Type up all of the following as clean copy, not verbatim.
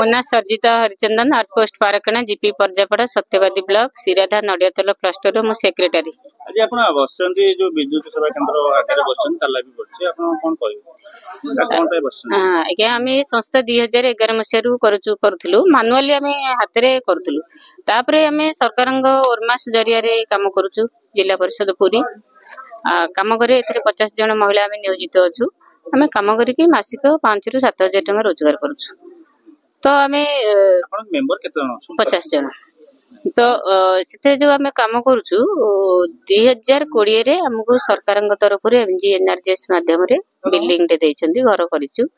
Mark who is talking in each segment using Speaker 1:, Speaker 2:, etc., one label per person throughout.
Speaker 1: मो ना सर्जिता Harichandan outpost पारकना GP पर्जापड़ा सत्यवादी ब्लॉक सिराधा नड़ियातल क्लस्टर मो सेक्रेटरी।
Speaker 2: आज आपण बसचंती जो विद्युत सेवा केंद्र आगे बसचन ताला भी पड़छि आपण कोन कहबो कोन पे बसचन। हां
Speaker 1: आज्ञा आमे संस्था 2011 मसिया रु करूथलु मैनुअली आमे हाथ रे करूथलु तापरे आमे सरकारंग ओरमास जरिया रे काम करूछु जिला परिषद पुरी काम करे एथरे 50 जन महिला आमे नियोजित अछु आमे काम करी कि मासिक 5 रु 7 हजार टका रोजगार करूछु तो आमे
Speaker 2: आपण मेंबर केते जन अछु
Speaker 1: 50 जन तो सेते जो आमे काम करूछु 2020 रे हमको सरकारंग तरफ रे एमजीएनआरजीएस माध्यम रे बिल्डिंग दे दैछंती घर करिछु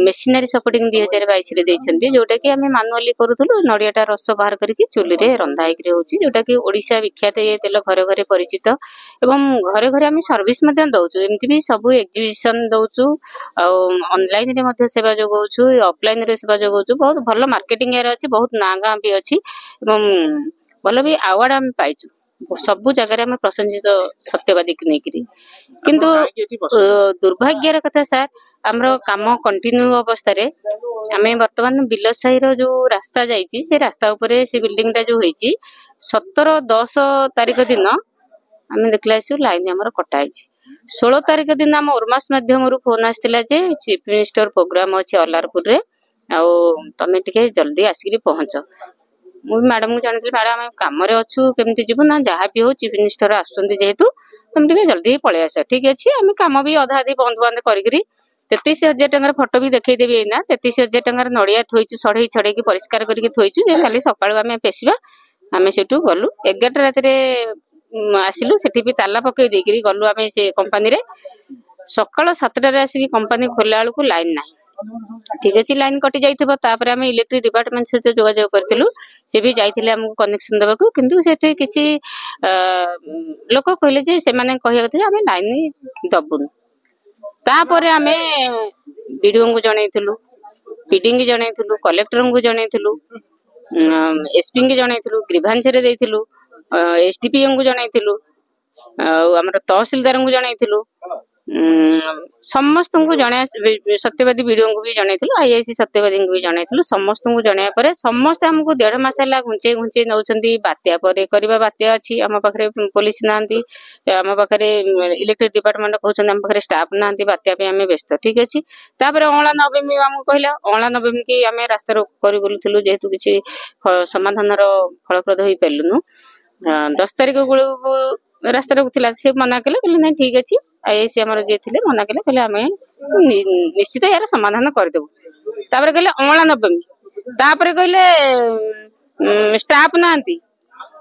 Speaker 1: मेसिनरी सपोर्टिंग 2022 रे दैछंती जोटा कि आमे मैनुअली करूथुलु नडियाटा रस बाहर करके चुली रे रंधा हेकरे होची जोटा कि ओडिसा विख्यात ये तेल घरे घरे परिचित एवं घरे घरे आमे सर्विस मध्य दउछु एमति भी सब एग्जीबिशन दउछु ऑनलाइन रे मध्य सेवा जोगउछु ऑफलाइन रे सेवा जोगउछु बहुत भलो मार्केटिंग एरा अछि बहुत नागा भी अछि एवं भलो भी अवार्ड आमे पाइछु सब जगह में प्रशंसित सत्यवादी की नहीं किंतु दुर्भाग्यर कथा सर हमरो काम कंटिन्यू अवस्था रे आमे वर्तमान बिलसाही रो जो रास्ता जाईची से रास्ता ऊपर से बिल्डिंग टा जो होईची 17/10 तारिख दिन आमे देखलासु लाइन हमर कटा आइची 16 तारिख दिन हम ओरमास माध्यम रु फोन आस्तिला जे चीफ मिनिस्टर प्रोग्राम अछि अलारपुर रे आ तमे टिके जल्दी आसीकरी पहुंच मु मैडम को जानथि मैडम हम काम रे अछु केमति जीव ना जहा भी हो चीफ मिनिस्टर आसुंती जेहेतु तुम टिके जल्दी पळे आस ठीक अछि हम काम भी आधा आधी बंद बंद करिकरी 33,000 टंगर फोटो भी देखै देबी एना 33,000 टंगर नडिया थोइछु सढई छडे की परिष्कार करके थोइछु जे खाली सकाळ हम पेसिबा हम सेटू गलु 11 रात रे आसिलु सेठी भी ताला पकई देकरी गलु हम से कंपनी रे सकाळ 7 रे आसी कंपनी खोला आलु को लाइन नाही ठीक अछि लाइन कटि जाइथिबो तापरे हम इलेक्ट्रिक डिपार्टमेंट से जोगाजोग करथिलु से भी जाइथिले हमको कनेक्शन देबाकू किंतु सेठी किछि लोक कहले जे से माने कहिया कथे हम लाइन दबुन तापरे हमें बीडीओ को जणैथिलु पीडिंग को जणैथिलु कलेक्टर को जणैथिलु एसपी को जणैथिलु ग्रीवांस रे दैथिलु एसडीपीएम को जणैथिलु हमर तहसीलदार को जणैथिलु समस्त को जणे सत्यवादी वीडियो को भी जणैथिलु आईआईसी सत्यवादी को भी जणैथिलु समस्त को जणया परे समस्त हमको 1.5 मास ला घुंचे घुंचे नउछंती बात्या परे करबा बात्या अछि हम पाखरे पुलिस नांती हम पाखरे इलेक्ट्रिक डिपार्टमेंट कहउछन हम पाखरे स्टाफ नांती बात्या पे हमें व्यस्त ठीक अछि तापर अणला नवमी हमको कहला अणला नवमी की हमें रास्ता रोक करि गुलथिलु जेहेतु किछि समाधान रो फलप्रद होई पेलुनु 10 तारिख गुळ रास्ता रोक थिला से मना केले कहले नहीं ठीक अछि आईएसी हमर जे थिले मना केले कहले हमें निश्चित यार समाधान कर देबो तापर कहले अणला नवमी तापर कहले स्टाफ नांती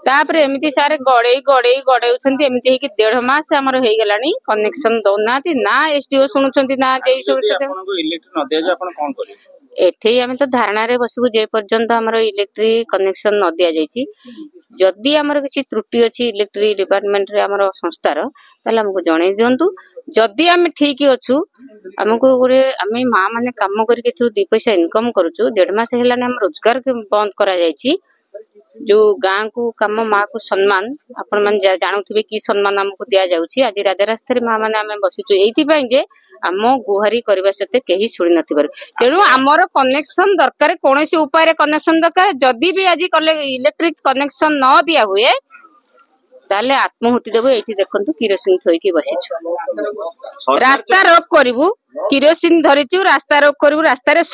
Speaker 1: तापर एमिति सारे गड़ेउछंती एमिति हेकि 1.5 मास हमर हेई गेलानी कनेक्शन दो नाती ना एसडीओ सुनुछंती ना जेई सुनुछंती
Speaker 2: आपनको इलेक्ट्रिक न दिया जे आपण कोन करी
Speaker 1: एठे हम तो धारणा रे बसबु जे पर्यंत हमर इलेक्ट्रिक कनेक्शन न दिया जाईची जदि हमर किछि त्रुटि अछि इलेक्ट्रिक डिपार्टमेंट रे हमर संस्थार ताले हमको जणै दियंतु जदि हम ठीक अछु हमको गोरे हमें मां माने काम करके थ्रू 2 पैसा इनकम करूछु 1.5 मास हेलाने हम रोजगार के बंद करा जाईची जो गां को काम मां को सम्मान आपण मन जानउथिबे की सम्मान हमको दिया जाउची आज राजरास्ता रे मां माने हम बसिछु एथि पई जे हम गुहारी करबा सते केही सुनि नथिबर तेनु हमर कनेक्शन दरकार कोनोसी उपाय रे कनेक्शन दरकार जदी भी आज इलेक्ट्रिक कनेक्शन न दिया हुए ताले आत्महुति देबो एथि देखंतु किरोसिन थोई की बसिछु रास्ता रोक करबू किरोसिन धरिछु रास्ता रोक करबू रास्ता रे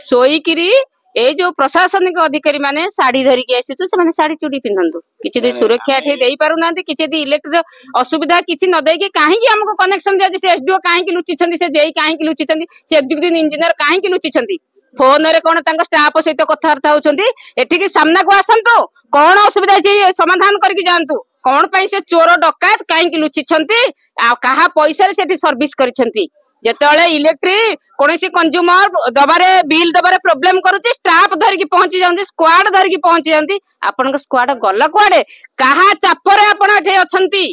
Speaker 1: सोई किरी ए जो प्रशासनिक अधिकारी माने साड़ी धरी के आसी से माने साड़ी चूड़ी पिंधंतु किछि दे सुरक्षा ठे देई पारु नांती किछि दे इलेक्ट्रिक असुविधा किछि न देई के काहे कि हमको कनेक्शन दिया से एसडीओ काहे कि लुचि छंदी से जेई काहे कि लुचि छंदी से एग्जीक्यूटिव इंजीनियर काहे कि लुचि छंदी फोन रे कोन तांको स्टाफ सहित कथार्था होचंदी एठी की सामना को आसंतु कोन असुविधा जे समाधान करके जानतु कोन पई से चोर डकायत काहे कि लुचि छंती आ कहा पैसा रे सेठी सर्विस करिसंती जेतले इलेक्ट्रिक कोनसी कंज्यूमर दबारे बिल दबारे प्रॉब्लम करूची स्टाफ धरि की पहुंची जाउंती स्क्वाड धरि की पहुंची जाउंती आपन के स्क्वाड गल्ला कुआडे कहा चापरे आपन एठे अछंती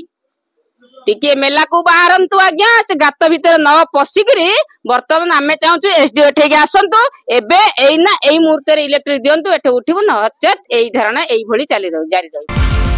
Speaker 1: टिके मेला को बाहरंतु आज्ञा से गात भीतर न पसिकरी वर्तमान आमे चाहूछु एसडीओ एठे के आसंतु एबे एई ना एई मुहूर्त रे इलेक्ट्रिक दियंतु एठे उठिबो न अचेत एई धारणा एई भली जारी रही